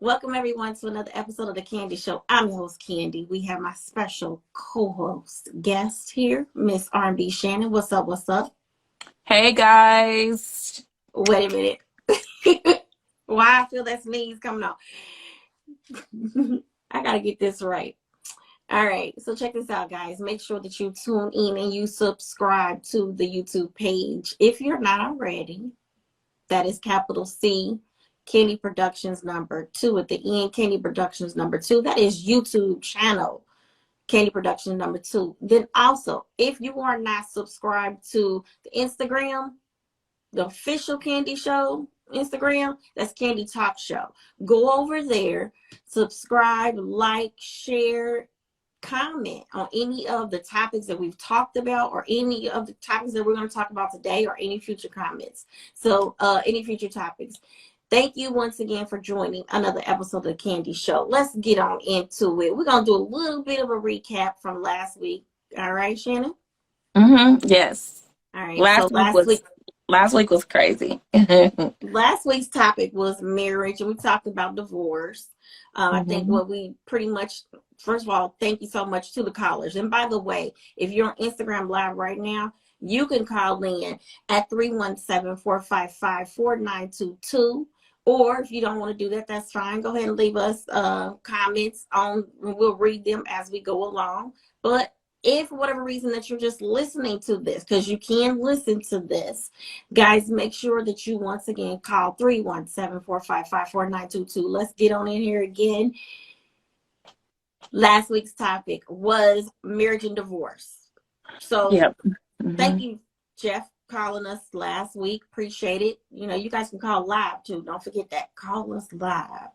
Welcome everyone to another episode of The Candy Show. I'm your host, Candy. We have my special co-host guest here, Miss R&B Shannon. What's up? What's up? Hey guys. Wait a minute. Why I feel that sneeze coming on. I gotta get this right. All right, so check this out, guys. Make sure that you tune in and you subscribe to the YouTube page. If you're not already, that is capital C, Candy Productions number 2 at the end, Candy Productions number 2. That is YouTube channel, Candy Productions number 2. Then also, if you are not subscribed to the Instagram, the official Candy Show Instagram, that's Candy Talk Show. Go over there, subscribe, like, share, comment on any of the topics that we've talked about or any of the topics that we're going to talk about today or any future comments. So any future topics. Thank you once again for joining another episode of the Candy Show. Let's get on into it. We're going to do a little bit of a recap from last week. All right, Shannon? Yes. All right. Last week was crazy. Last week's topic was marriage, and we talked about divorce. I think what we pretty much, first of all, thank you so much to the callers. And by the way, if you're on Instagram Live right now, you can call in at 317-455-4922. Or if you don't want to do that, that's fine. Go ahead and leave us comments on, we'll read them as we go along. But if for whatever reason that you're just listening to this, because you can listen to this, guys, make sure that you once again call 317-455-4922. Let's get on in here again. Last week's topic was marriage and divorce. So thank you, Jeff, calling us last week. Appreciate it. You know, you guys can call live too. Don't forget that. Call us live.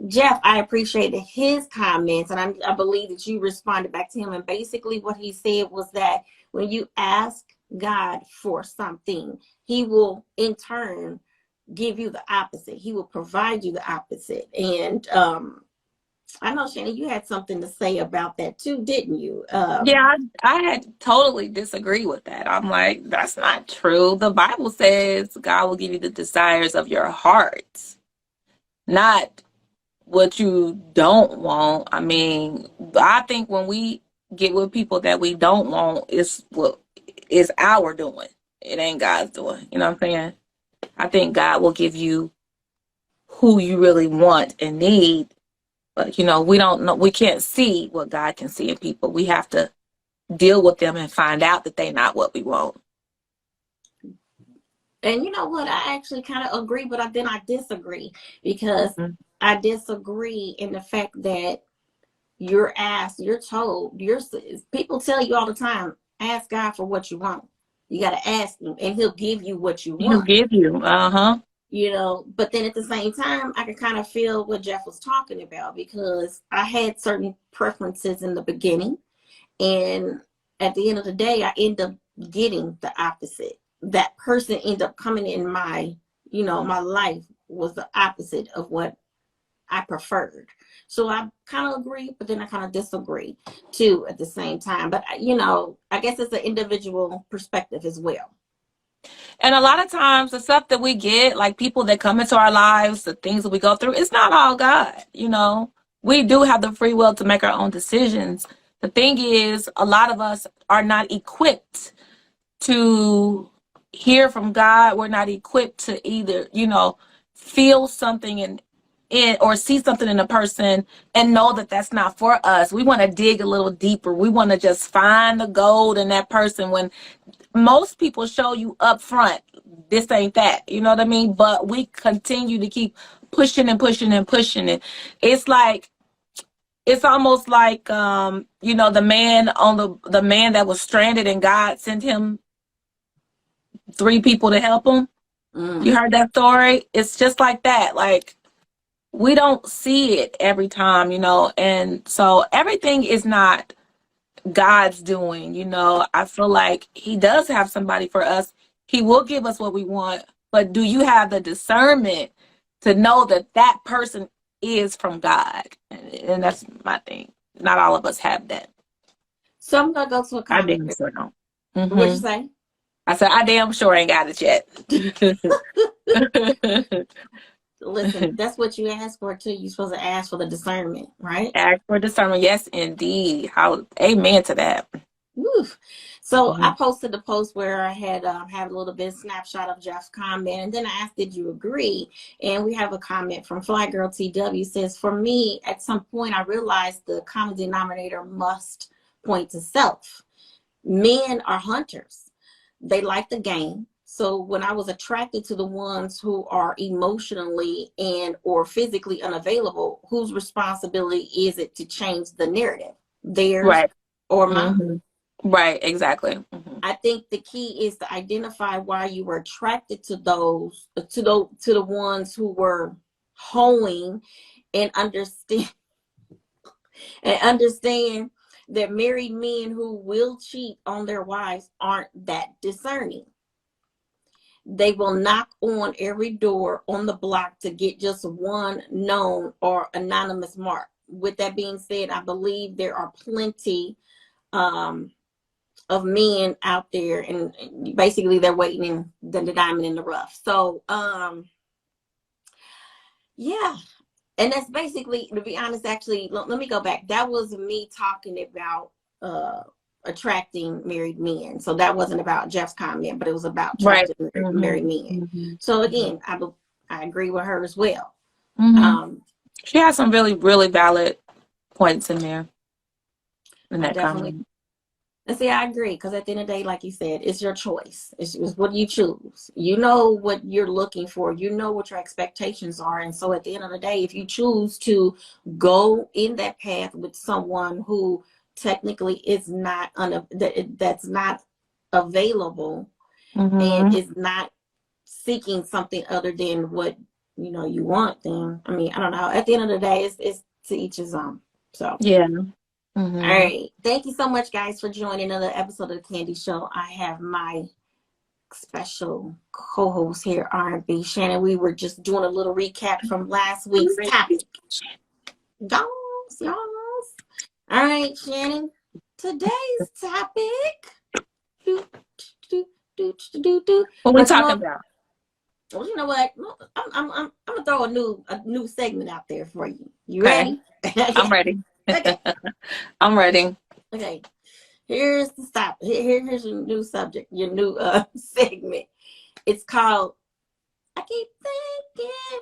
Jeff, I appreciated his comments, and I believe that you responded back to him. And basically what he said was that when you ask God for something, he will in turn give you the opposite. He will provide you the opposite. And I know, Shannon, you had something to say about that too, didn't you? Yeah, I had totally disagree with that. I'm like, that's not true. The Bible says God will give you the desires of your heart, not what you don't want. I mean, I think when we get with people that we don't want, it's what is our doing. It ain't God's doing. You know what I'm saying? I think God will give you who you really want and need. But, you know, we don't know. We can't see what God can see in people. We have to deal with them and find out that they're not what we want. And you know what? I actually kind of agree, but then I disagree, because I disagree in the fact that you're asked, you're told, people tell you all the time, ask God for what you want. You got to ask him and he'll give you what you want. He'll give you. You know, but then at the same time, I could kind of feel what Jeff was talking about, because I had certain preferences in the beginning. And at the end of the day, I end up getting the opposite. That person ended up coming in my life was the opposite of what I preferred. So I kind of agree, but then I kind of disagree too at the same time. But, you know, I guess it's an individual perspective as well. And a lot of times the stuff that we get, like people that come into our lives, the things that we go through, it's not all God. You know, we do have the free will to make our own decisions. The thing is, a lot of us are not equipped to hear from God. We're not equipped to either, you know, feel something or see something in a person and know that that's not for us. We want to dig a little deeper. We want to just find the gold in that person, when most people show you up front, this ain't that, you know what I mean? But we continue to keep pushing and pushing and pushing it. It's almost like, you know, the man that was stranded and God sent him 3 people to help him. You heard that story? It's just like that. Like, we don't see it every time, you know, and so everything is not God's doing. You know, I feel like he does have somebody for us. He will give us what we want, but do you have the discernment to know that that person is from God? And that's my thing. Not all of us have that. So I'm gonna go to a comment. I damn sure don't. What'd you say? I said, I damn sure ain't got it yet. Listen, that's what you asked for too. You're supposed to ask for the discernment, right? Act for discernment. Yes, indeed. How, amen to that. Woo. So I Mhm. posted a post where I had a little bit of snapshot of Jeff's comment, and then I asked, "Did you agree?" And we have a comment from Fly Girl TW says, "For me, at some point, I realized the common denominator must point to self. Men are hunters. They like the game. So when I was attracted to the ones who are emotionally and or physically unavailable, whose responsibility is it to change the narrative? Theirs Right. or mine?" Hmm. Right. Exactly. Hmm. I think the key is to identify why you were attracted to the ones who were hoeing, and understand that married men who will cheat on their wives aren't that discerning. They will knock on every door on the block to get just one known or anonymous mark. With that being said, I believe there are plenty um, of men out there, and basically they're waiting in the diamond in the rough. So yeah, and that's basically, to be honest, actually, let me go back. That was me talking about uh attracting married men. So that wasn't about Jeff's comment, but it was about Right. attracting Hmm. married men. Hmm. So again, I agree with her as well. Hmm. um She has some really, really valid points in there in I that definitely, comment. and see, I agree, because at the end of the day, like you said, it's your choice. It's what you choose. You know what you're looking for. You know what your expectations are. And so at the end of the day, if you choose to go in that path with someone who technically is not that's not available and Hmm. is not seeking something other than what you want, then I mean, I don't know. At the end of the day, it's to each his own. So. Yeah. All Hmm. right. Thank you so much, guys, for joining another episode of the Candy Show. I have my special co-host here, R&B Shannon. We were just doing a little recap from last week's topic. Y'all. All right, Shannon. Today's topic. Do, do, do. What we But talking about? well, you know what? I'm gonna throw a new segment out there for you. You Okay. ready? I'm ready. Okay. I'm ready. Okay. Here's the stop. Here's your new subject, your new segment. It's called I Keep Thinking.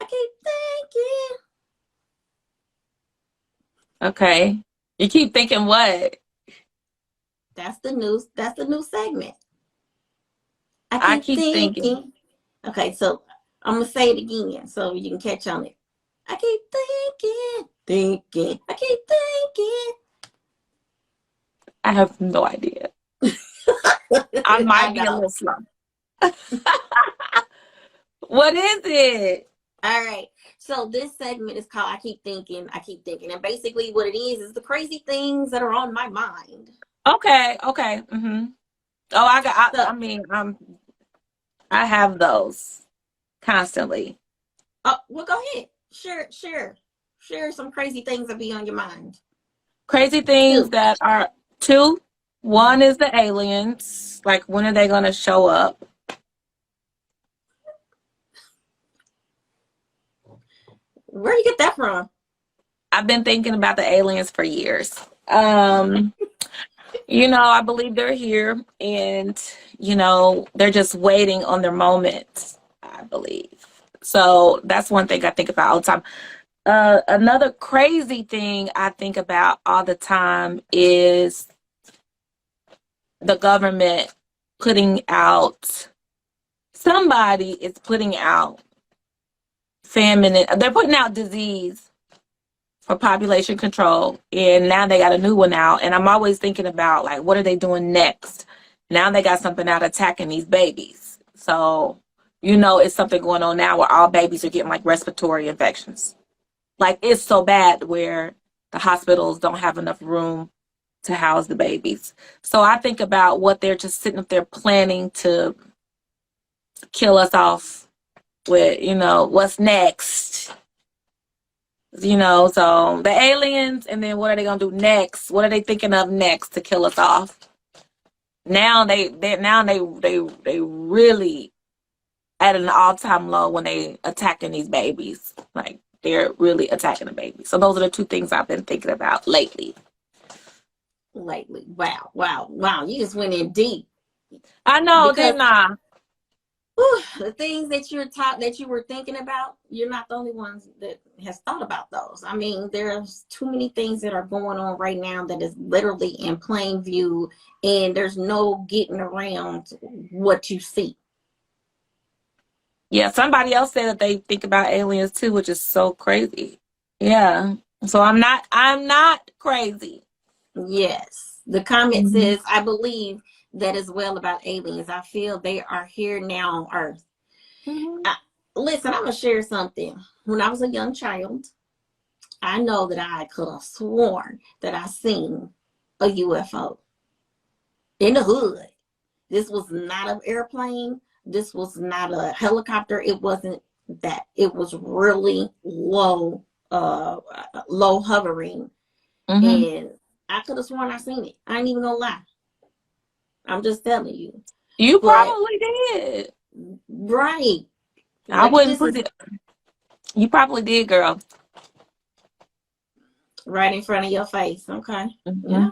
I Keep Thinking. Okay. You keep thinking what? That's the new segment. I I keep keep thinking. thinking. Okay, so I'm gonna say it again so you can catch on it. I keep thinking. I keep I have no idea. I thinking. I might be a know. little slow. What is it? All right. So this segment is called I keep thinking. And basically what it is the crazy things that are on my mind. Okay. Okay. Hmm. Oh, So, I mean, I have those constantly. well, go ahead. Share some crazy things that be on your mind. Crazy things Two. that are two. Mhm. One is the aliens. Like, when are they going to show up? Where you get that from? I've been thinking about the aliens for years. I believe they're here, and they're just waiting on their moment, I believe. So that's one thing I think about all the time. Another crazy thing I think about all the time is the government putting out, somebody is putting out famine. They're putting out disease for population control, and now they got a new one out. And I'm always thinking about, like, what are they doing next? Now they got something out attacking these babies. So it's something going on now where all babies are getting like respiratory infections. Like, it's so bad where the hospitals don't have enough room to house the babies. So I think about what they're just sitting up there planning to kill us off with, what's next. So the aliens, and then what are they gonna do next? What are they thinking of next to kill us off? Now they really at an all-time low when they attacking these babies. Like, they're really attacking the babies. So those are the two things I've been thinking about lately. Wow. You just went in deep. I know, Because didn't I? the things that you were thinking about, you're not the only ones that has thought about those. I mean, there's too many things that are going on right now that is literally in plain view, and there's no getting around what you see. Yeah, somebody else said that they think about aliens too, which is so crazy. Yeah. So I'm not crazy. Yes. The comment Mhm. says, I believe that as well about aliens. I feel they are here now on Earth. Mhm. Listen, I'm going to share something. When I was a young child, I know that I could have sworn that I seen a UFO in the hood. This was not an airplane. This was not a helicopter. It wasn't that. It was really low hovering. Mhm. And I could have sworn I seen it. I ain't even gonna lie. I'm just telling you. You But probably did. right. I Maybe wouldn't this put is it. You probably did, girl. right in front of your face. Okay. Hmm. Yeah,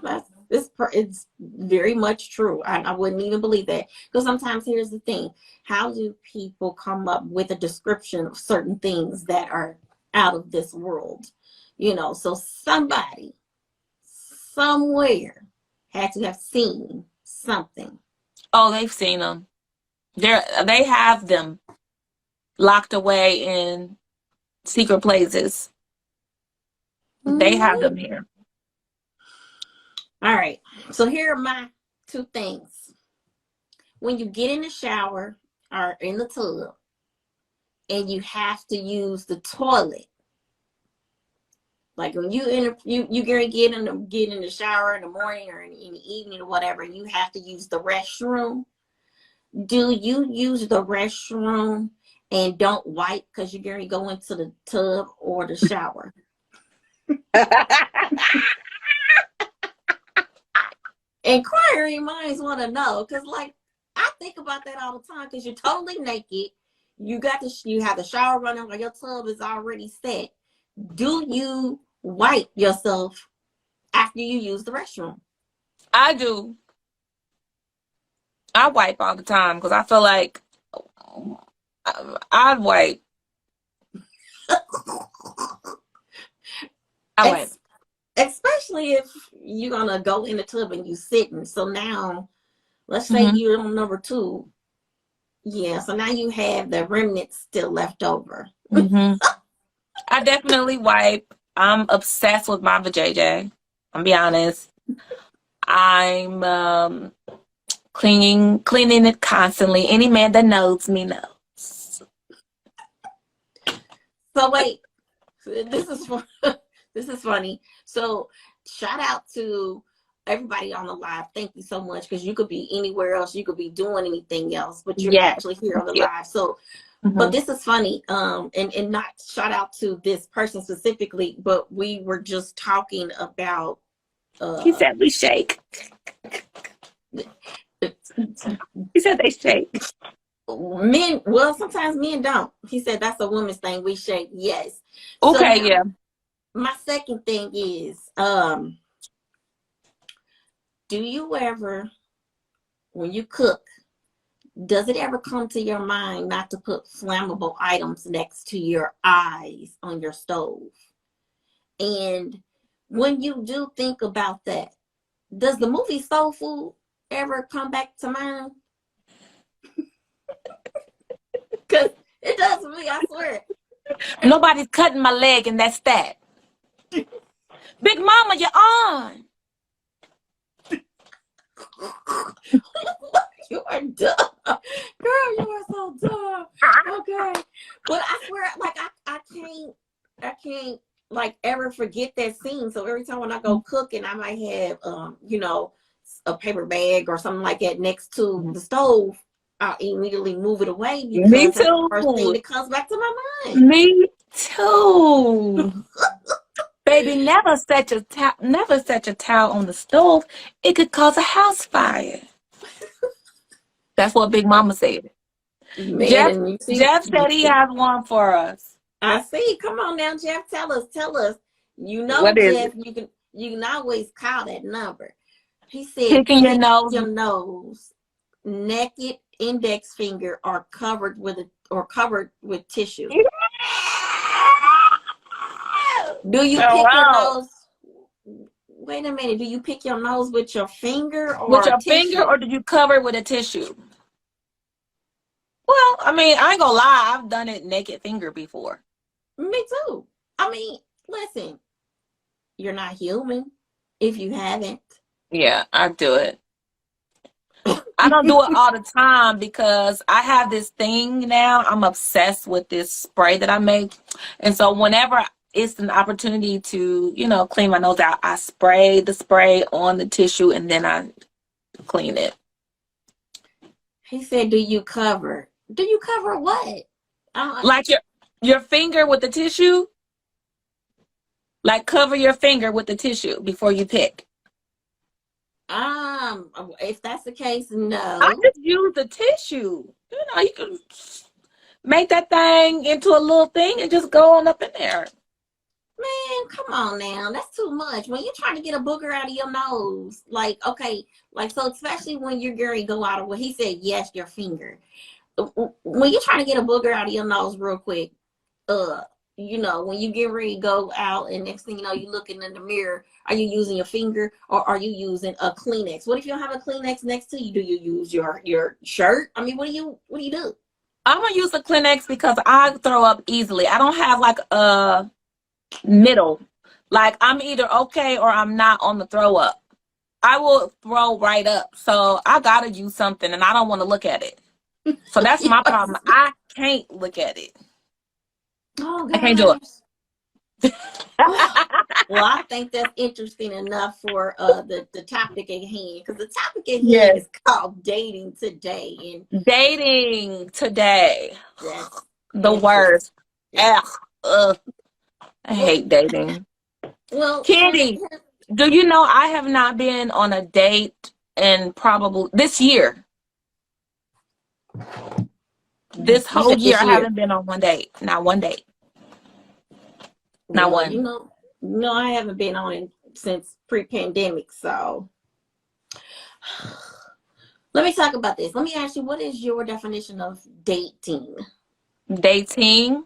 it's very much true. I wouldn't even believe that. Because sometimes here's the thing. How do people come up with a description of certain things that are out of this world? So somebody somewhere had to have seen something. Oh, they've seen them. They have them locked away in secret places. They have Mhm. them here. All right. So here are my two things. When you get in the shower or in the tub and you have to use the toilet, like when you get in the shower in the morning or in the evening or whatever, and you have to use the restroom. Do you use the restroom and don't wipe because you're going to go into the tub or the shower? Inquiry minds want to know, because like I think about that all the time, because you're totally naked. You have the shower running while your tub is already set. Do you wipe yourself after you use the restroom? I do. I wipe all the time because I feel like I wipe. I wipe. Especially if you're gonna go in the tub and you sitting. So now, let's say Hmm. you're on number two. Yeah, so now you have the remnants still left over. Hmm. I definitely wipe. I'm obsessed with my vajayjay. I'll be honest. I'm cleaning it constantly. Any man that knows me knows. So wait, this is this is funny. So shout out to everybody on the live. Thank you so much, because you could be anywhere else. You could be doing anything else, but you're Yes. actually here on the Yeah. live. So, but Hmm. this is funny. And not shout out to this person specifically, but we were just talking about He uh said we shake. He said they shake. men. Well, sometimes men don't. He said that's a woman's thing. We shake. Yes. So Okay, now yeah. my second thing is, do you ever, when you cook, does it ever come to your mind not to put flammable items next to your eyes on your stove? And when you do think about that, does the movie Soul Food ever come back to mind? Because it does for me, I swear. Nobody's cutting my leg, and that's that. Big Mama, you're on. You are dumb. Girl, you are so dumb. Okay. But I swear, like, I can't like ever forget that scene. So every time when I go cooking, I might have a paper bag or something like that next to the stove. I'll immediately move it away Me because that's the first thing too. that comes back to my mind. Me too. Baby, never set your towel on the stove. It could cause a house fire. That's what Big Mama said. Man, Jeff and you see, Jeff said he has one for us. I see. Come on now, Jeff. Tell us. Tell us. You know, What is Jeff, it? you can always call that number. He said, Picking your pick nose. your nose, naked index finger, or covered with tissue. Do you Oh, pick your wow. nose? Wait a minute. Do you pick your nose with your finger With or a your finger, tissue? or did you cover it with a tissue? Well, I mean, I ain't gonna lie, I've done it naked finger before. Me too. I mean, listen, you're not human if you haven't. Yeah, I do it. I don't do it all the time because I have this thing now. I'm obsessed with this spray that I make. And so whenever it's an opportunity to, clean my nose out, I spray the spray on the tissue and then I clean it. He said, "Do you cover? Do you cover what?" Like your finger with the tissue. Like cover your finger with the tissue before you pick. If that's the case, I no. just use the tissue. You can make that thing into a little thing and just go on up in there. Man, come on now. That's too much. When you're trying to get a booger out of your nose, like, okay, like, so especially when you're going to go out of what he said, yes, your finger. When you're trying to get a booger out of your nose real quick, when you get ready to go out and next thing you know, you're looking in the mirror, are you using your finger or are you using a Kleenex? What if you don't have a Kleenex next to you? Do you use your shirt? I mean, what do you do? I'm gonna use a Kleenex because I throw up easily. I don't have like a middle. Like I'm either okay or I'm not on the throw up. I will throw right up. So I gotta use something and I don't want to look at it. So that's my problem. I can't look at it. Oh I can't do gosh. it. Well, I think that's interesting enough for the topic at hand, because the topic at hand Yes. is called dating today, and Dating today. that's The interesting. worst. Ugh. I Well, hate dating. well, Candy, do you know I have not been on a date in probably this year? This you whole said year, this I year. haven't been on one date. Not one date. Not Well, one. no, I haven't been on it since pre-pandemic, so let me talk about this. Let me ask you, what is your definition of dating? Dating.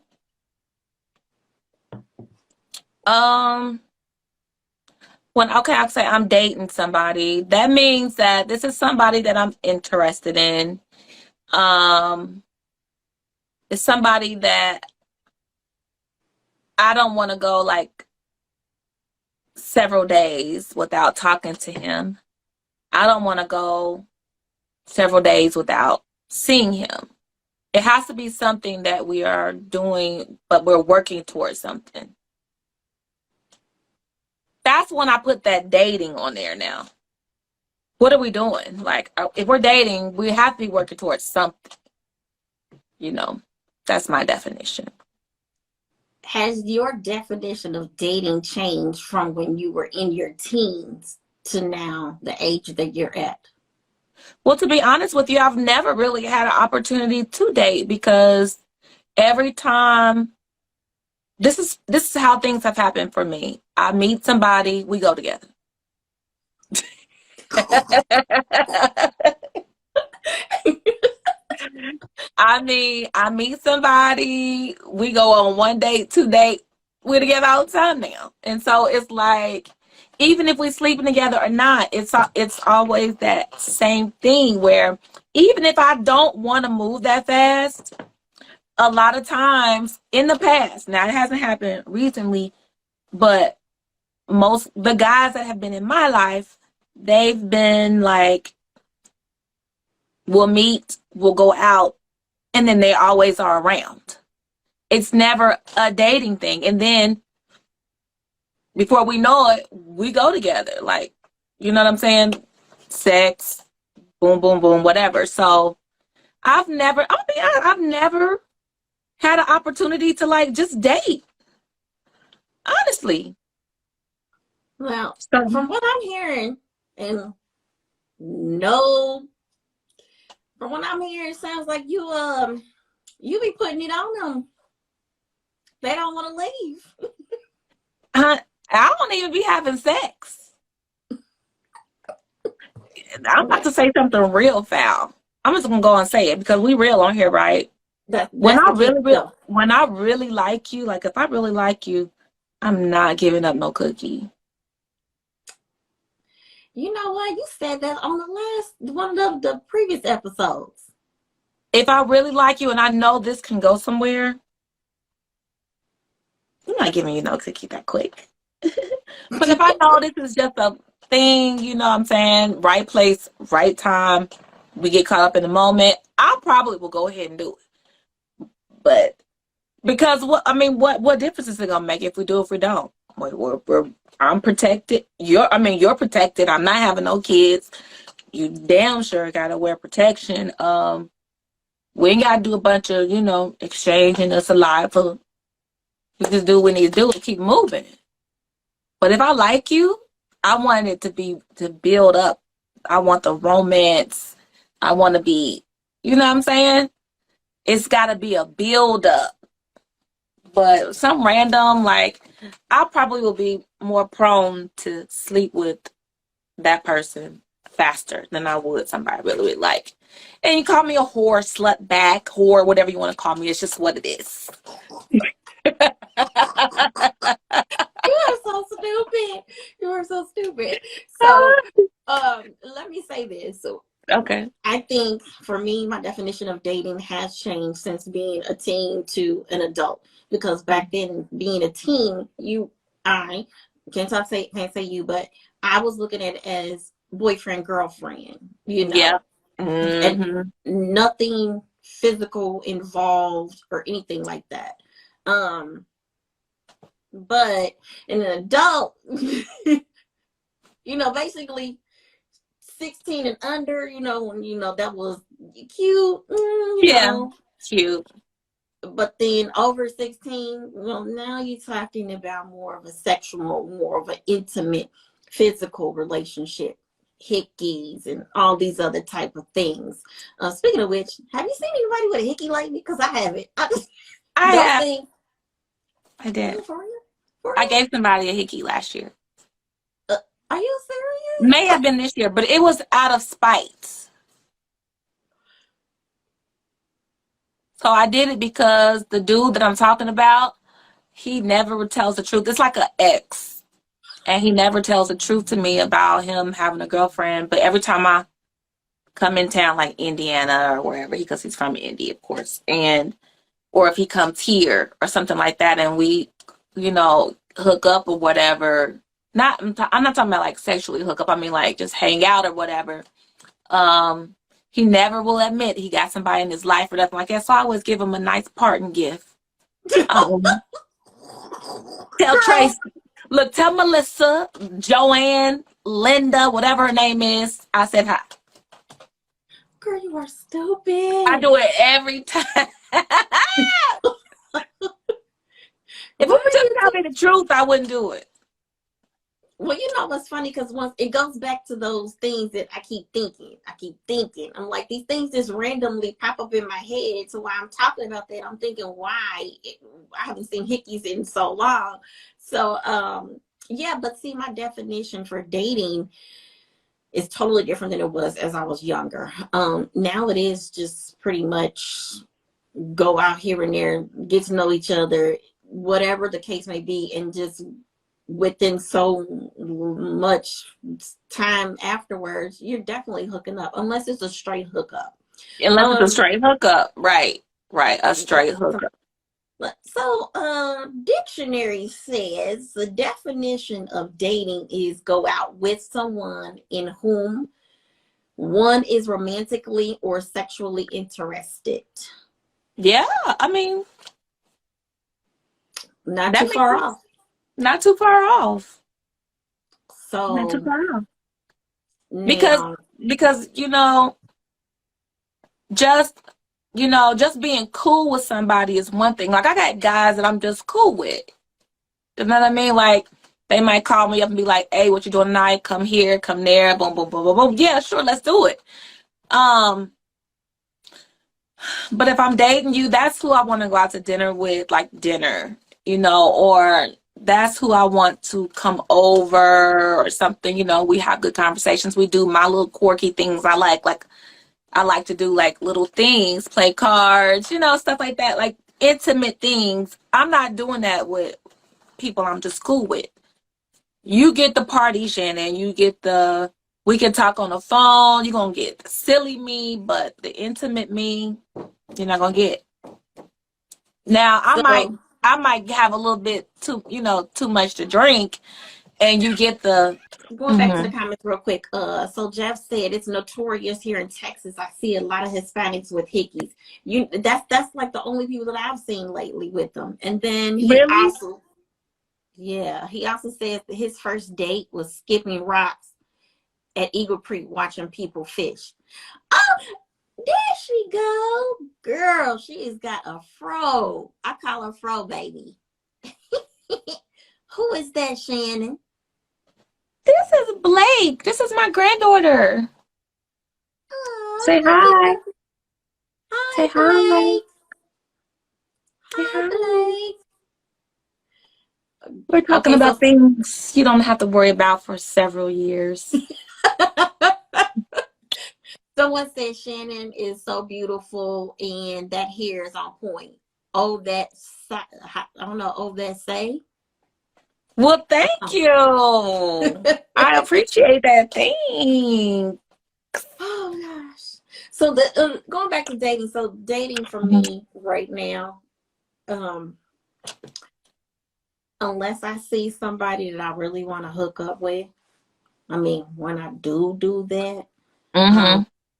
I'll say I'm dating somebody, that means that this is somebody that I'm interested in. It's somebody that I don't want to go like several days without talking to him. I don't want to go several days without seeing him. It has to be something that we are doing, but we're working towards something. That's when I put that dating on there now. What are we doing? Like, if we're dating, we have to be working towards something. That's my definition. Has your definition of dating changed from when you were in your teens to now, the age that you're at? Well, to be honest with you, I've never really had an opportunity to date because every time this is how things have happened for me. I meet somebody, we go together. I mean, I meet somebody, we go on one date, two date, we're together all the time now. And so it's like, even if we're sleeping together or not, it's always that same thing where even if I don't want to move that fast, a lot of times in the past, now it hasn't happened recently, but most the guys that have been in my life, they've been like, we'll meet, we'll go out, and then they always are around. It's never a dating thing. And then before we know it, we go together. Like, you know what I'm saying? Sex, boom, boom, boom, whatever. So I've never had an opportunity to like just date. Honestly. Well, So from what I'm hearing, and no From what I'm hearing, it sounds like you be putting it on them. They don't want to leave. I don't even be having sex. I'm about to say something real foul. I'm just gonna go and say it because we real on here, right? That's When the I key. when I really like you, like if I really like you, I'm not giving up no cookie. You know what? You said that on the last one of the previous episodes. If I really like you and I know this can go somewhere, I'm not giving you no cookie that quick. But if I know this is just a thing, you know what I'm saying? Right place, right time. We get caught up in the moment. I probably will go ahead and do it. But because what difference is it gonna make if we do if we don't? I'm protected. You're protected. I'm not having no kids. You damn sure gotta wear protection. We ain't gotta do a bunch of, exchanging us saliva. We just do what we need to do and keep moving. But if I like you, I want it to build up. I want the romance. I want to be, you know what I'm saying? It's got to be a build up. But some random, like, I probably will be more prone to sleep with that person faster than I would somebody I really, really like. And you call me a whore, slut back, whore, whatever you want to call me. It's just what it is. You are so stupid. You are so stupid. So, let me say this. So, Okay. I think for me, my definition of dating has changed since being a teen to an adult. Because back then, being a teen, I can't say you, but I was looking at it as boyfriend, girlfriend, Yeah. and Mm-hmm. nothing physical involved or anything like that. But in an adult, basically 16 and under, when that was cute, Yeah. Cute. but then over 16, well, now you're talking about more of a sexual, more of an intimate physical relationship, hickeys and all these other type of things. Speaking of which, have you seen anybody with a hickey lately? Because I haven't. I Those have. things. I did. For real? For I real? gave somebody a hickey last year. Are you May serious? have been this year, but it was out of spite. So I did it because the dude that I'm talking about, he never tells the truth. It's like an ex. And he never tells the truth to me about him having a girlfriend. But every time I come in town, like Indiana or wherever, because he's from Indy, of course, or if he comes here or something like that, and we, hook up or whatever. I'm not talking about like sexually hook up. I mean like just hang out or whatever. He never will admit he got somebody in his life or nothing like that. So I always give him a nice parting gift. Tell Tracy, look, tell Melissa, Joanne, Linda, whatever her name is, I said hi. Girl, you are stupid. I do it every time. If you just tell me the truth, I wouldn't do it. Well, you know what's funny? Because once it goes back to those things that I keep thinking. I'm like, these things just randomly pop up in my head. So while I'm talking about that, I'm thinking, why? I haven't seen hickeys in so long. So, yeah, but see, my definition for dating is totally different than it was as I was younger. Now it is just pretty much go out here and there, get to know each other, whatever the case may be, and just within so much time afterwards, you're definitely hooking up, unless it's a straight hookup. Unless it's a straight hookup. Right, a straight hookup. So, dictionary says the definition of dating is go out with someone in whom one is romantically or sexually interested. Yeah, I mean, Not too far off. Not too far off. So not too far off. Now, Because just being cool with somebody is one thing. Like I got guys that I'm just cool with. You know what I mean? Like they might call me up and be like, "Hey, what you doing tonight? Come here, come there, boom, boom, boom, boom, boom." Yeah, sure, let's do it. But if I'm dating you, that's who I want to go out to dinner with, like dinner, or that's who I want to come over or something. We have good conversations. We do my little quirky things I like. Like, I like to do like little things, play cards, stuff like that, like intimate things. I'm not doing that with people I'm just cool with. You get the party, Shannon. We can talk on the phone. You're going to get the silly me, but the intimate me, you're not going to get. Now, So I might have a little bit too much to drink, and you get the. going back to the comments real quick. So Jeff said it's notorious here in Texas. I see a lot of Hispanics with hickeys. That's like the only people that I've seen lately with them. And then he also says that his first date was skipping rocks at Eagle Creek watching people fish. Oh, there she go. Girl, she's got a fro. I call her fro baby. Who is that, Shannon? This is Blake. This is my granddaughter. Oh, say hi. Hi, Say Blake. Hi. Blake. We're talking about things you don't have to worry about for several years. Someone said Shannon is so beautiful and that hair is on point. Oh, I don't know. Oh, that say? Well, thank you. I appreciate that. Thanks. Oh gosh. So going back to dating. So dating for me right now, unless I see somebody that I really want to hook up with, I mean, when I do that,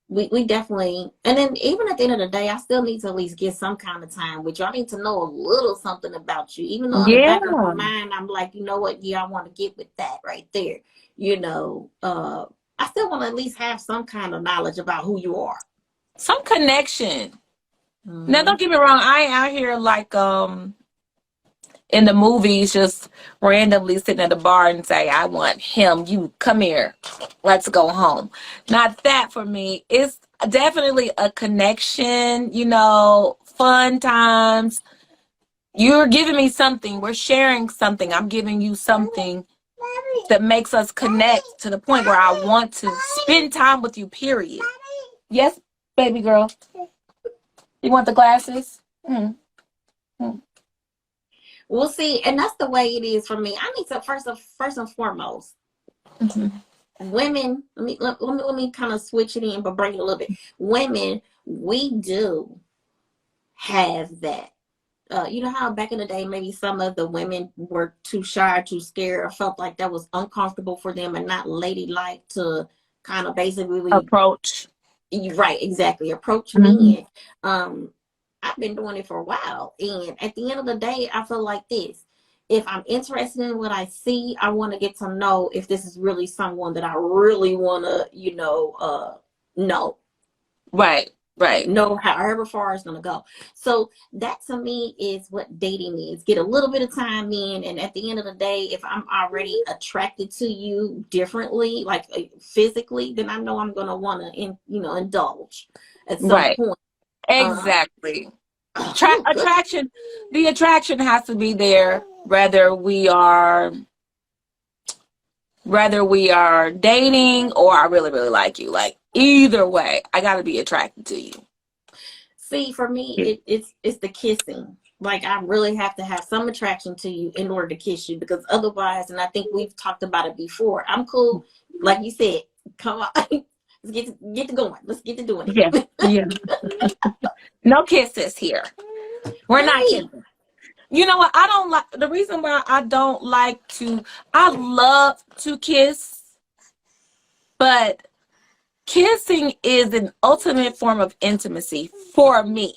we definitely, and then even at the end of the day, I still need to at least get some kind of time with you. I need to know a little something about you, even though in the back of my mind, I'm like, you know what? Yeah, I want to get with that right there. I still want to at least have some kind of knowledge about who you are. Some connection. Now, don't get me wrong. I ain't out here like, in the movies, just randomly sitting at the bar and say, I want him, you come here, let's go home. Not that for me. It's definitely a connection, fun times. You're giving me something. We're sharing something. I'm giving you something that makes us connect to the point where I want to spend time with you, period. Yes, baby girl. You want the glasses? We'll see, and that's the way it is for me. I need to first and foremost, women. Let me kind of switch it in, but bring it a little bit. Women, we do have that. You know how back in the day, maybe some of the women were too shy, too scared, or felt like that was uncomfortable for them and not ladylike to kind of basically approach. Right, exactly. Approach men. I've been doing it for a while, and at the end of the day, I feel like this: if I'm interested in what I see, I want to get to know if this is really someone that I really want to, know. Right. Know however far it's gonna go. So that to me is what dating is. Get a little bit of time in, and at the end of the day, if I'm already attracted to you differently, like physically, then I know I'm gonna want to, indulge at some point. Exactly. Attraction. The attraction has to be there, whether we are dating or I really, really like you. Like either way, I got to be attracted to you. See, for me, it's the kissing. Like I really have to have some attraction to you in order to kiss you, because otherwise, and I think we've talked about it before, I'm cool. Like you said, come on. Let's get to going. Let's get to doing it. Yeah. No kisses here. We're not kissing. You know what? I don't like the reason why I don't like to. I love to kiss, but kissing is an ultimate form of intimacy for me.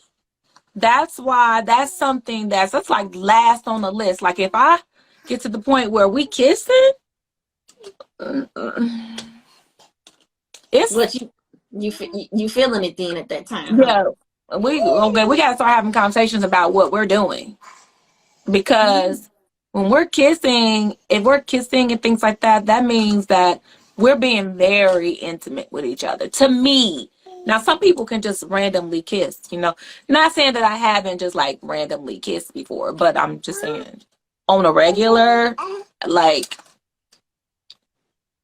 That's why that's something that's like last on the list. Like if I get to the point where we kissing, it's what you feeling it then at that time. Yeah, we gotta start having conversations about what we're doing, because when we're kissing, if we're kissing and things like that, that means that we're being very intimate with each other. To me, Now, some people can just randomly kiss, you know. Not saying that I haven't just like randomly kissed before, but I'm just saying on a regular, like,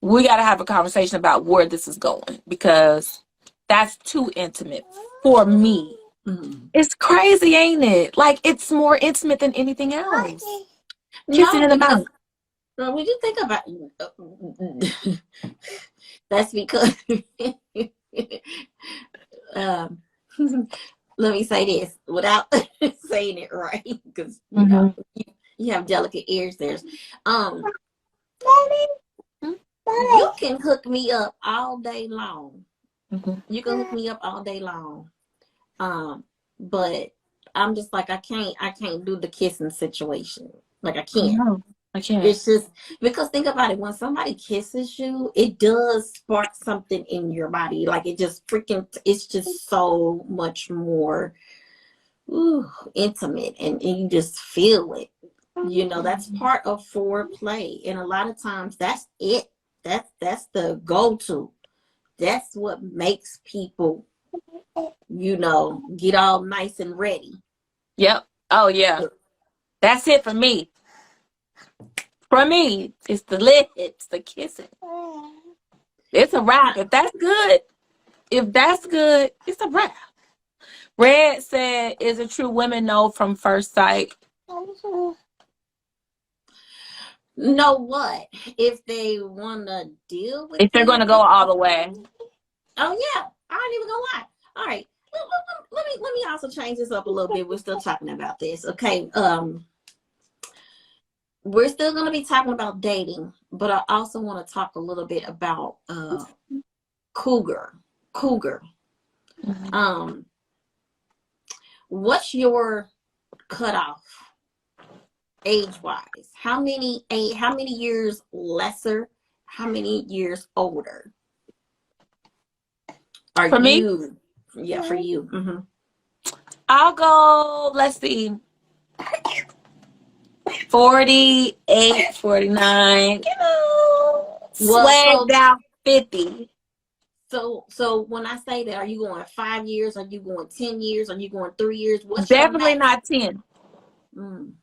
we got to have a conversation about where this is going because that's too intimate for me. Mhm. It's crazy, ain't it? Like, it's more intimate than anything else. Kissing No, in the because mouth. when you think about that's because um, let me say this without saying it right, because you know you have delicate ears there. Um, you can hook me up all day long. You can hook me up all day long. But I'm just like I can't do the kissing situation. Like I can't. No, I can't. It's just because think about it. When somebody kisses you, it does spark something in your body. Like it just freaking. It's just so much more intimate, and you just feel it. You know, that's part of foreplay, and a lot of times that's it. That's the go-to. That's what makes people, you know, get all nice and ready. Yep. Oh, yeah. That's it for me. For me, it's the lips, the kissing. It's a wrap. If that's good, it's a wrap. Red said, "Is it true women know from first sight?" Know what? If they want to deal with If they're going to go all the way. Oh yeah, I ain't even gonna lie. All right, let me also change this up a little bit. We're still talking about this, okay? We're still gonna be talking about dating, but I also want to talk a little bit about cougar. What's your cutoff age wise? How many years lesser? How many years older are For me, you? Yeah, for you. Mm-hmm. I'll go, let's see, 48, 49, you know, Well, swagged out 50. So when I say that, are you going 5 years? Are you going 10 years? Are you going 3 years? What's your Definitely max? not 10. Mm.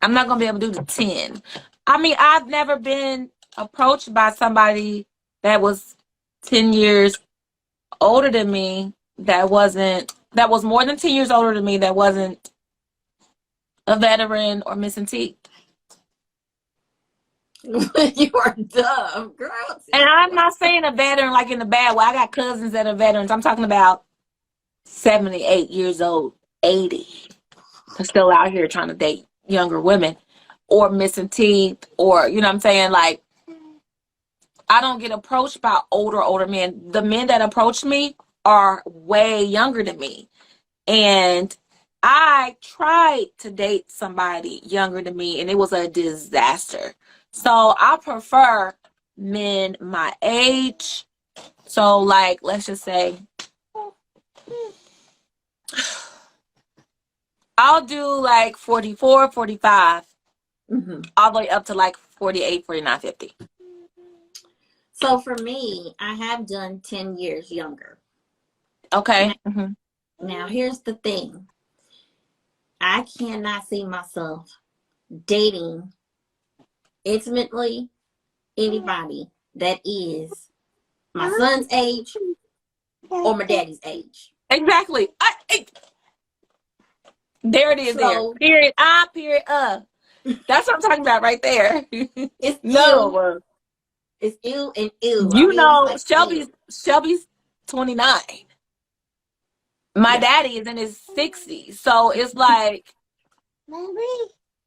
I'm not going to be able to do the 10. I mean, I've never been approached by somebody that was 10 years older than me that was more than 10 years older than me that wasn't a veteran or missing teeth. You are dumb, girl. And I'm not saying a veteran like in the bad way. I got cousins that are veterans. I'm talking about 78 years old, 80. They're still out here trying to date younger women or missing teeth or, you know what I'm saying? Like, I don't get approached by older men. The men that approach me are way younger than me. And I tried to date somebody younger than me and it was a disaster. So I prefer men my age. So like, let's just say I'll do like 44, 45, all the way up to like 48, 49, 50. So for me, I have done 10 years younger. Okay. Now here's the thing. I cannot see myself dating intimately anybody that is my son's age or my daddy's age. Exactly. There it is. So, there. Period. Period. That's what I'm talking about right there. it's no. ew. It's ew and ew. You I mean, know, like, Shelby's 29. My daddy is in his 60s. So it's like, I'm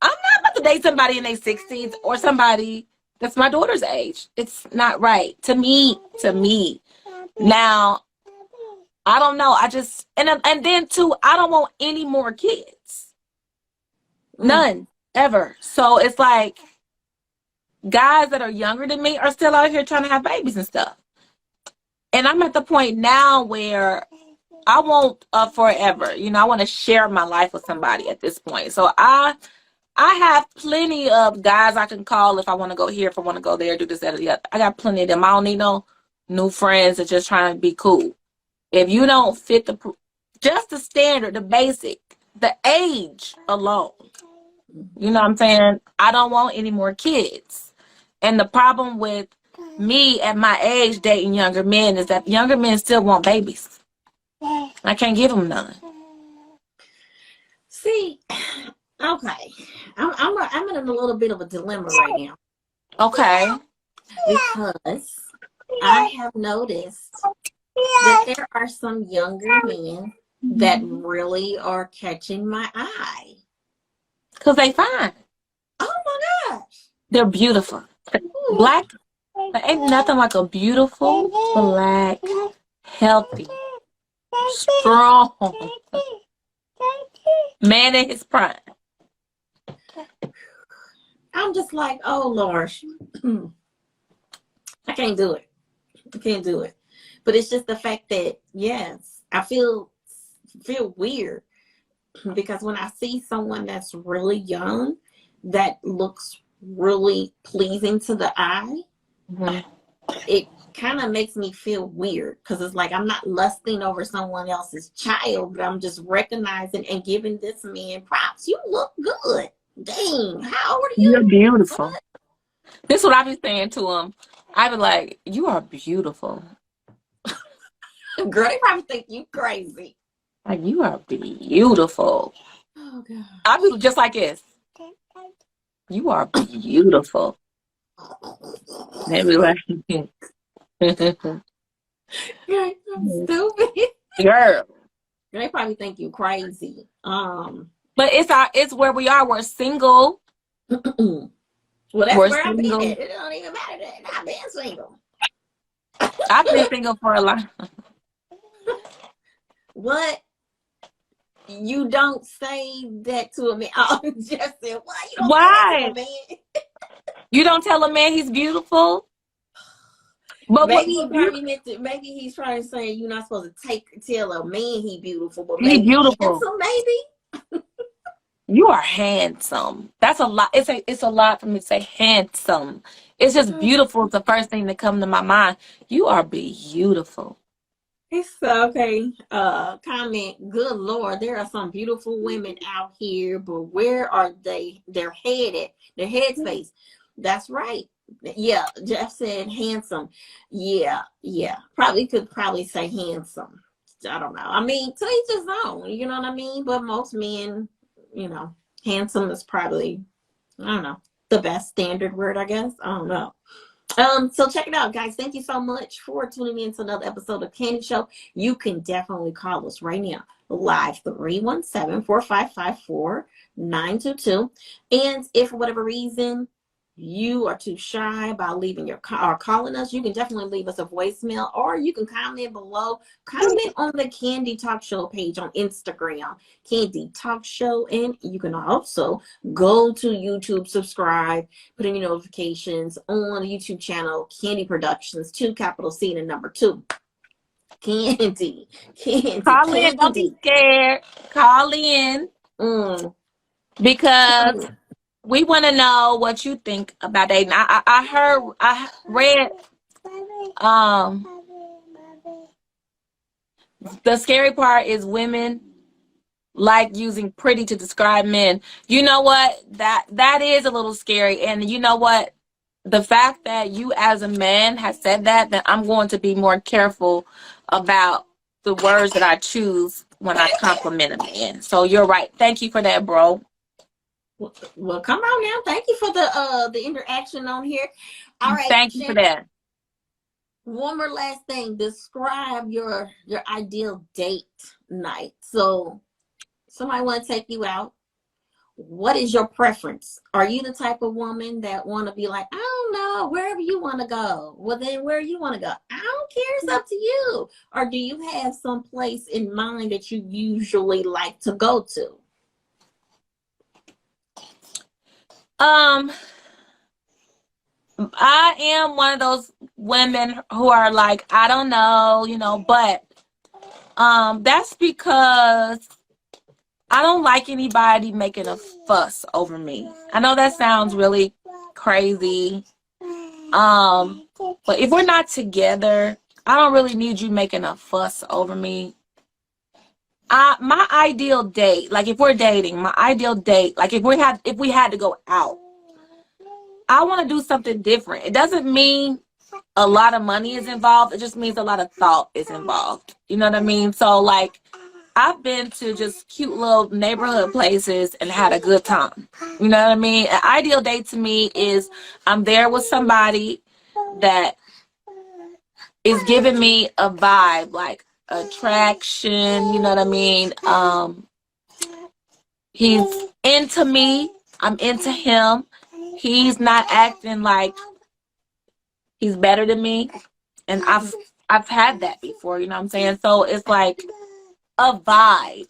not about to date somebody in their 60s or somebody that's my daughter's age. It's not right. To me. Now, I don't know. I just, and then too, I don't want any more kids. None. Ever. So it's like, guys that are younger than me are still out here trying to have babies and stuff. And I'm at the point now where I want forever. You know, I want to share my life with somebody at this point. So I have plenty of guys I can call if I want to go here, if I want to go there, do this, that, or the other. I got plenty of them. I don't need no new friends that just trying to be cool. If you don't fit just the standard, the basic, the age alone, you know what I'm saying? I don't want any more kids. And the problem with me at my age dating younger men is that younger men still want babies. I can't give them none. See, okay, I'm in a little bit of a dilemma right now. Okay. Because I have noticed that there are some younger men that really are catching my eye. Because they fine. Oh my gosh. They're beautiful. Ooh. Black, there ain't nothing like a beautiful, black, healthy, strong man in his prime. I'm just like, oh Lord. I can't do it. I can't do it. But it's just the fact that, yes, I feel weird because when I see someone that's really young that looks really pleasing to the eye, it kind of makes me feel weird because it's like I'm not lusting over someone else's child, but I'm just recognizing and giving this man props. You look good. Dang, how old are you? You're beautiful. What? This is what I be saying to him. I be like, you are beautiful. Girl, they probably think you crazy. Like, you are beautiful. Oh, God. I be just like this. You are beautiful. They be like, You're so stupid. Girl. They probably think you crazy. But it's where we are. We're single. Well, that's where I've been at. It don't even matter that I've been single. I've been single for a long time. What? You don't say that to a man. Oh, just said, why? You don't Why? say that to a man? You don't tell a man he's beautiful? But maybe he probably meant to, maybe he's trying to say you're not supposed to tell a man he beautiful, but maybe he beautiful. Handsome, maybe. You are handsome. That's a lot. It's a lot for me to say handsome. It's just beautiful. It's the first thing that comes to my mind. You are beautiful. It's okay. Comment. Good Lord, there are some beautiful women out here, but where are they? Their head at? Their headspace. That's right. Yeah, Jeff said handsome. Yeah. Probably could say handsome. I don't know. I mean, to each his own. You know what I mean? But most men, you know, handsome is probably, I don't know, the best standard word, I guess. I don't know. So check it out, guys. Thank you so much for tuning in to another episode of Candy Show. You can definitely call us right now, live 317-4554-922. And if for whatever reason you are too shy about leaving your or calling us, you can definitely leave us a voicemail, or you can comment below. Comment on the Candy Talk Show page on Instagram, Candy Talk Show, and you can also go to YouTube, subscribe, put in your notifications on the YouTube channel, Candy Productions, 2 capital C and number 2. Candy. Call in, don't be scared. Call in. Because we want to know what you think about dating. I read, the scary part is women like using pretty to describe men. You know what? That is a little scary. And you know what? The fact that you as a man has said that I'm going to be more careful about the words that I choose when I compliment a man. So you're right. Thank you for that, bro. Well, come on now. Thank you for the interaction on here. All right. Thank you for that. One more last thing. Describe your ideal date night. So somebody want to take you out. What is your preference? Are you the type of woman that want to be like, I don't know, wherever you want to go? Well, then where you want to go? I don't care. It's up to you. Or do you have some place in mind that you usually like to go to? I am one of those women who are like, I don't know, but that's because I don't like anybody making a fuss over me. I know that sounds really crazy. But if we're not together, I don't really need you making a fuss over me. My ideal date, like if we're dating, my ideal date, like if we had to go out, I want to do something different. It doesn't mean a lot of money is involved. It just means a lot of thought is involved. You know what I mean? So like I've been to just cute little neighborhood places and had a good time. You know what I mean? An ideal date to me is I'm there with somebody that is giving me a vibe, like attraction, you know what I mean? He's into me, I'm into him. He's not acting like he's better than me. And I've had that before, you know what I'm saying? So it's like a vibe.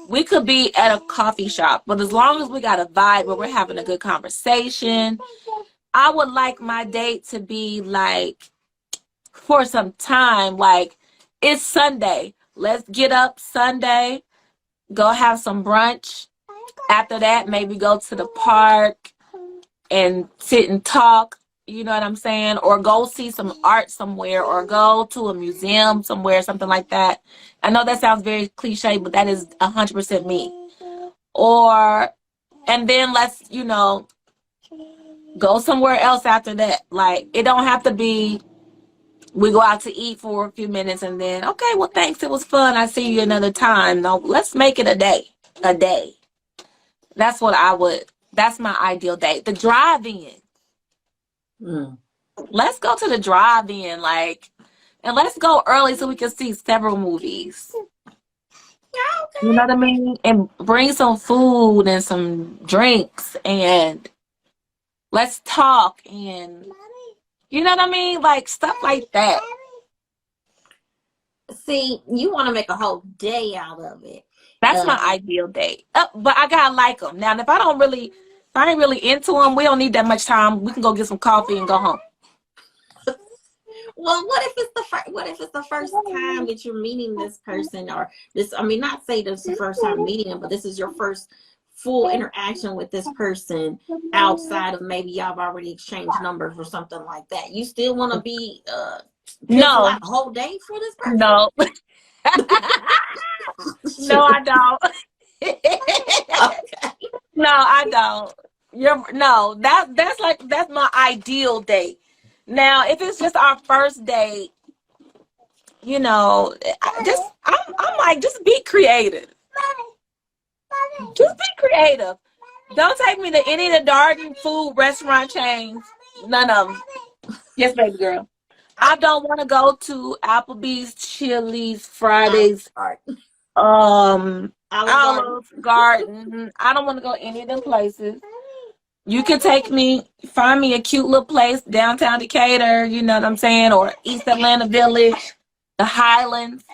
We could be at a coffee shop, but as long as we got a vibe where we're having a good conversation, I would like my date to be like for some time, like it's Sunday. Let's get up Sunday, go have some brunch. After that, maybe go to the park and sit and talk. You know what I'm saying? Or go see some art somewhere, or go to a museum somewhere, something like that. I know that sounds very cliche, but that is 100% me. Or, and then let's, you know, go somewhere else after that. Like, it don't have to be, we go out to eat for a few minutes and then, okay, well, thanks. It was fun. I see you another time. No, let's make it a day. A day. That's what that's my ideal date. The drive-in. Let's go to the drive-in, like, and let's go early so we can see several movies. Okay. You know what I mean? And bring some food and some drinks and let's talk and you know what I mean? Like stuff like that. See, you want to make a whole day out of it. That's my ideal date. But I gotta like them. Now, if I ain't really into them, we don't need that much time. We can go get some coffee and go home. Well, what if it's the first time that you're meeting this person, or this? I mean, not say this is the first time meeting them, but this is your first full interaction with this person outside of maybe y'all have already exchanged numbers or something like that. You still want to be no out the whole day for this person? No. No, I don't. Okay. No, I don't. That's my ideal date. Now, if it's just our first date, you know, I'm like, just be creative. Just be creative. Don't take me to any of the Darden food restaurant chains. None of them. Yes, baby girl. I don't want to go to Applebee's, Chili's, Fridays, Olive Garden. I don't want to go any of them places. You can find me a cute little place downtown Decatur, you know what I'm saying, or East Atlanta Village, the Highlands.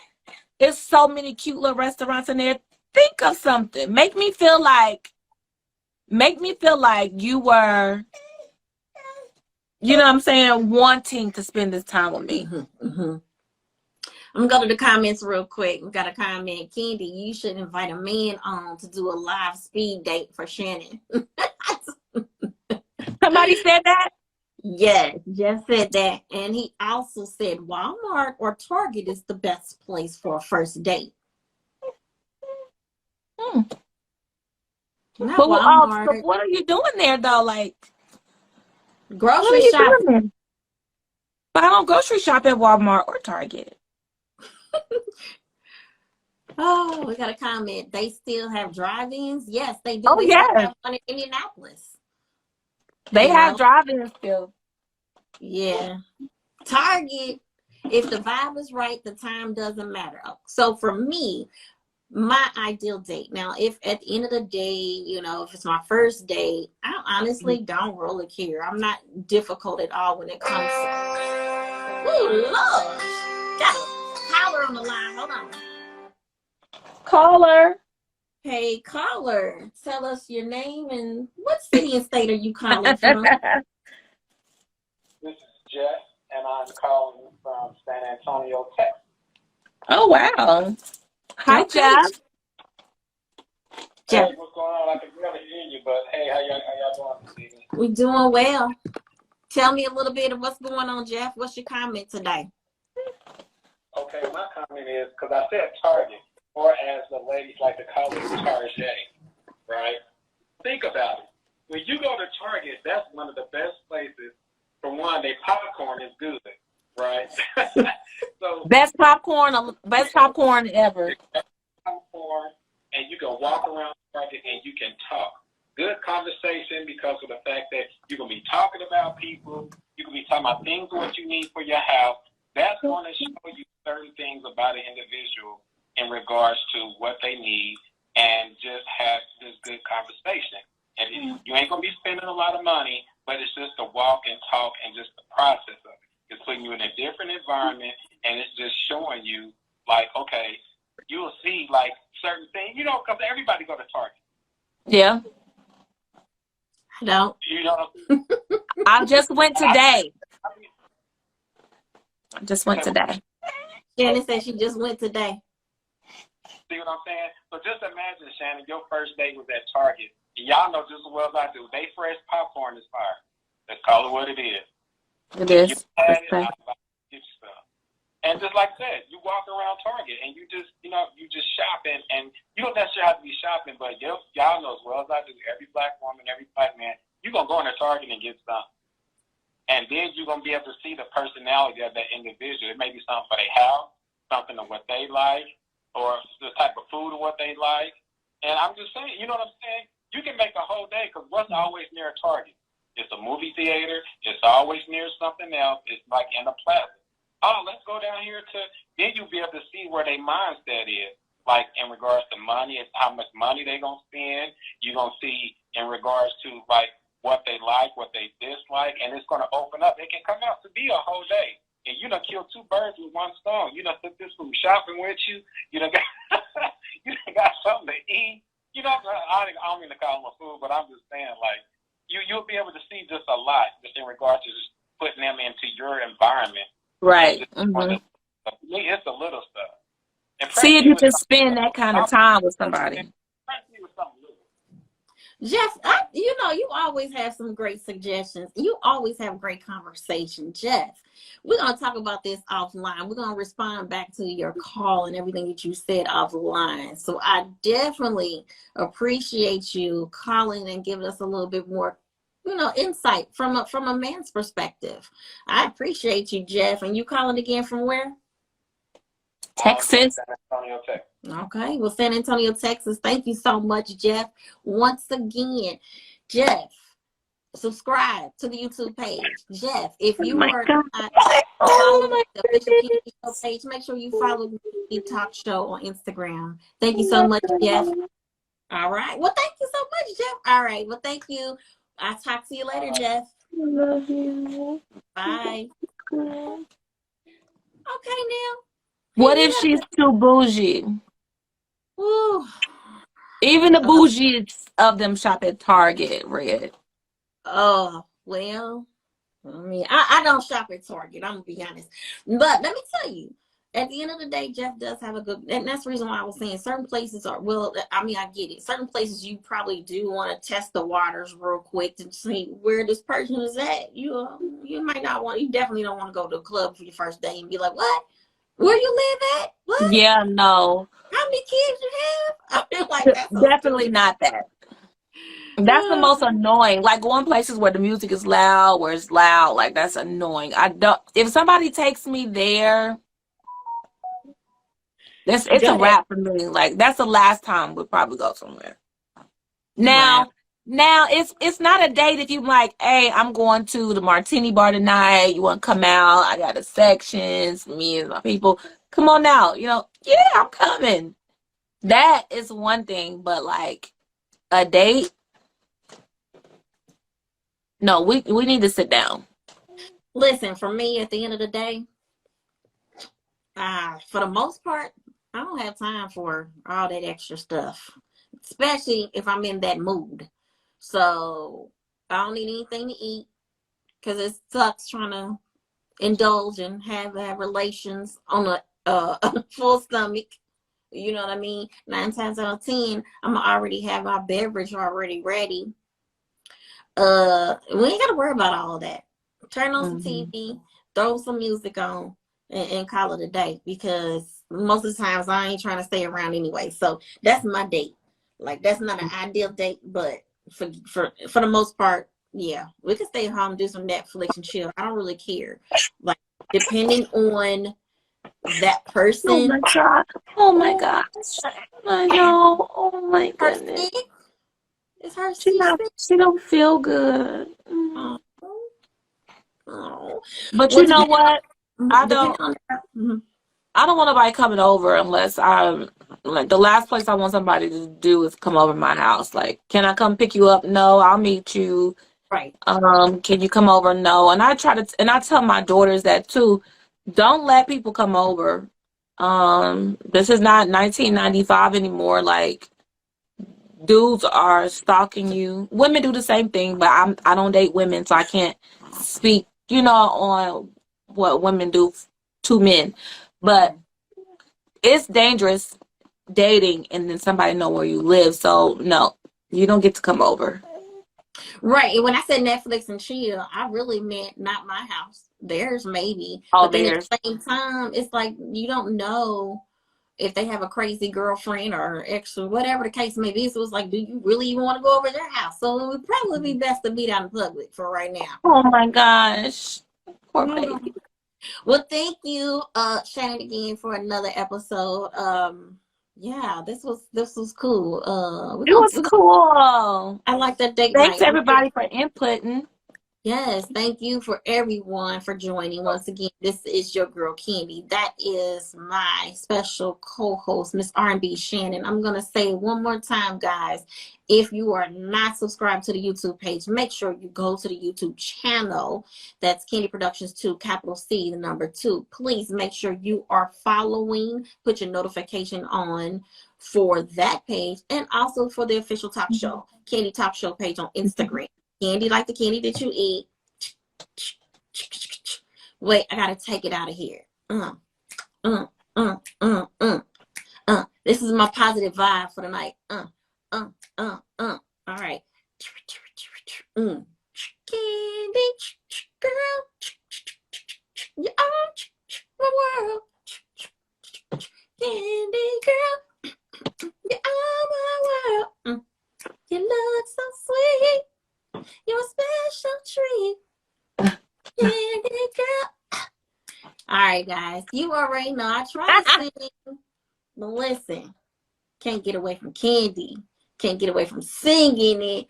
There's so many cute little restaurants in there. Think of something. Make me feel like you were, you know what I'm saying, wanting to spend this time with me. I'm gonna go to the comments real quick. We got a comment. Candy, you should invite a man on to do a live speed date for Shannon. Somebody said that? Yes, Jeff said that. And he also said Walmart or Target is the best place for a first date. Not but Walmart. So what are you doing there though? Like grocery shopping. But I don't grocery shop at Walmart or Target. Oh, we got a comment. They still have drive-ins? Yes, they do. Oh, they yeah. still have one in Indianapolis. They have drive-ins still. Yeah. Target, if the vibe is right, the time doesn't matter. So for me, my ideal date. Now, if at the end of the day, you know, if it's my first date, I honestly don't really care. I'm not difficult at all when it comes to... Ooh, Lord. Got a caller on the line. Hold on. Caller. Hey, caller. Tell us your name and what city and state are you calling from? This is Jeff, and I'm calling from San Antonio, Texas. Oh, wow. Hi, Okay. Jeff. Jeff. Hey, what's going on? I can barely hear you, but hey, how y'all doing this evening? We're doing well. Tell me a little bit of what's going on, Jeff. What's your comment today? Okay, my comment is, because I said Target, or as the ladies like to call it, Target, right? Think about it. When you go to Target, that's one of the best places. For one, their popcorn is good, right? So Best popcorn ever. popcorn, and you can walk around Target and you can talk. Good conversation because of the fact that you're going to be talking about people. You can be talking about things what you need for your house. That's going to show you certain things about an individual in regards to what they need, and just have this good conversation. And you ain't going to be spending a lot of money, but it's just to walk and talk and just the process of it. It's putting you in a different environment, and it's just showing you, like, okay, you'll see, like, certain things, you know, because everybody go to Target. Yeah. I don't. You know, I just went today. Shannon said she just went today. See what I'm saying? So just imagine, Shannon, your first day was at Target. And y'all know just as well as I do, they fresh popcorn is fire. Let's call it what it is. It is. You had it, I'll get you stuff. And just like I said, you walk around Target and you just, you know, you just shopping, and you don't necessarily have to be shopping, but y'all know as well as I do, every black woman, every black man, you're going to go into Target and get something. And then you're going to be able to see the personality of that individual. It may be something for their house, something of what they like, or the type of food of what they like. And I'm just saying, you know what I'm saying? You can make a whole day, because what's always near a Target? It's a movie theater. It's always near something else. It's like in a plaza. Oh, let's go down here to, then you'll be able to see where their mindset is. Like in regards to money, it's how much money they're going to spend. You're going to see in regards to like what they like, what they dislike, and it's going to open up. It can come out to be a whole day. And you done killed two birds with one stone. You done took this food shopping with you. You done got, you done got something to eat. You know, I don't mean to call them a food, but I'm just saying, like, you'll be able to see just a lot just in regards to just putting them into your environment. Right. It's the little stuff. And See if you can spend that kind of time with somebody. Jeff, you know, you always have some great suggestions. You always have great conversation. Jeff, we're going to talk about this offline. We're going to respond back to your call and everything that you said offline. So I definitely appreciate you calling and giving us a little bit more, you know, insight from a man's perspective. I appreciate you, Jeff. And you calling again from where? Texas. San Antonio, Texas. Okay, well, San Antonio, Texas. Thank you so much, Jeff. Once again, Jeff, subscribe to the YouTube page. Jeff, if you are not following the Official Kiki Show page, make sure you follow the Talk Show on Instagram. Thank you so much, Jeff. All right. Well, thank you so much, Jeff. All right. Well, thank you. I'll talk to you later, Jeff. Love you. Bye. Okay, now. What if she's too bougie? Ooh. Even the bougiest of them shop at Target, Red. Oh, well, I mean, I don't shop at Target, I'm gonna be honest. But let me tell you, at the end of the day, Jeff does have a good, and that's the reason why I was saying certain places are, well, I mean, I get it. Certain places you probably do want to test the waters real quick to see where this person is at. You might not want, you definitely don't want to go to a club for your first day and be like, what? Where you live at? What? Yeah, no. How many kids you have? I mean, like, that's Definitely not that. That's the most annoying. Like going places where the music is loud, where it's loud, like that's annoying. I don't. If somebody takes me there, it's a wrap for me. Like that's the last time we'll probably go somewhere. Now it's not a date if you like, hey, I'm going to the Martini Bar tonight. You want to come out? I got a sections, me and my people. Come on out. You know, yeah, I'm coming. That is one thing, but like a date, no, we need to sit down. Listen, for me, at the end of the day, for the most part, I don't have time for all that extra stuff, especially if I'm in that mood. So I don't need anything to eat because it sucks trying to indulge and have relations on a full stomach. You know what I mean? 9 times out of 10, I'm already have my beverage already ready. We ain't got to worry about all that. Turn on some TV, throw some music on, and call it a day, because most of the times I ain't trying to stay around anyway. So that's my date. Like, that's not an ideal date, but for the most part, yeah, we can stay home, do some Netflix and chill. I don't really care. Like, depending on that Oh person. my God. Oh my gosh. I know. Oh my Her goodness. sick? Is her sick? She don't feel good. Oh, oh. But Well, you know what? I depending don't on that. I don't want nobody coming over unless I like the last place I want somebody to do is come over my house. Like, can I come pick you up? No, I'll meet you. Right. Can you come over? No. And I tell my daughters that too. Don't let people come over. This is not 1995 anymore. Like, dudes are stalking you. Women do the same thing, but I don't date women, so I can't speak, on what women do to men. But it's dangerous dating and then somebody know where you live. So no, you don't get to come over. Right. And when I said Netflix and chill, I really meant not my house. Theirs maybe. Oh, But then at there's. the same time, it's like you don't know if they have a crazy girlfriend or ex or whatever the case may be. So it's like, do you really even want to go over their house? So it would probably be best to meet out in public for right now. Oh my gosh. Poor Yeah. baby. Well, thank you, Shannon, again for another episode. Yeah, this was cool. It was cool. I like that date Thanks night. everybody for inputting. Yes, thank you for everyone for joining. Once again, this is your girl Candy. That is my special co-host, Miss R&B Shannon. I'm going to say it one more time, guys. If you are not subscribed to the YouTube page, make sure you go to the YouTube channel. That's Candy Productions 2, capital C, the number 2. Please make sure you are following, put your notification on for that page, and also for the official talk show, Candy Talk Show page on Instagram. Candy like the candy that you eat. Wait, I gotta take it out of here. This is my positive vibe for the night. All right. Candy girl, you are my world. Candy girl, you are my world. You look so sweet. You're a special treat. Candy girl. All right, guys. You already know I try to sing, but listen, can't get away from Candy. Can't get away from singing it.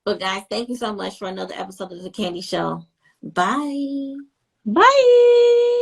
But guys, thank you so much for another episode of The Candy Show. Bye. Bye.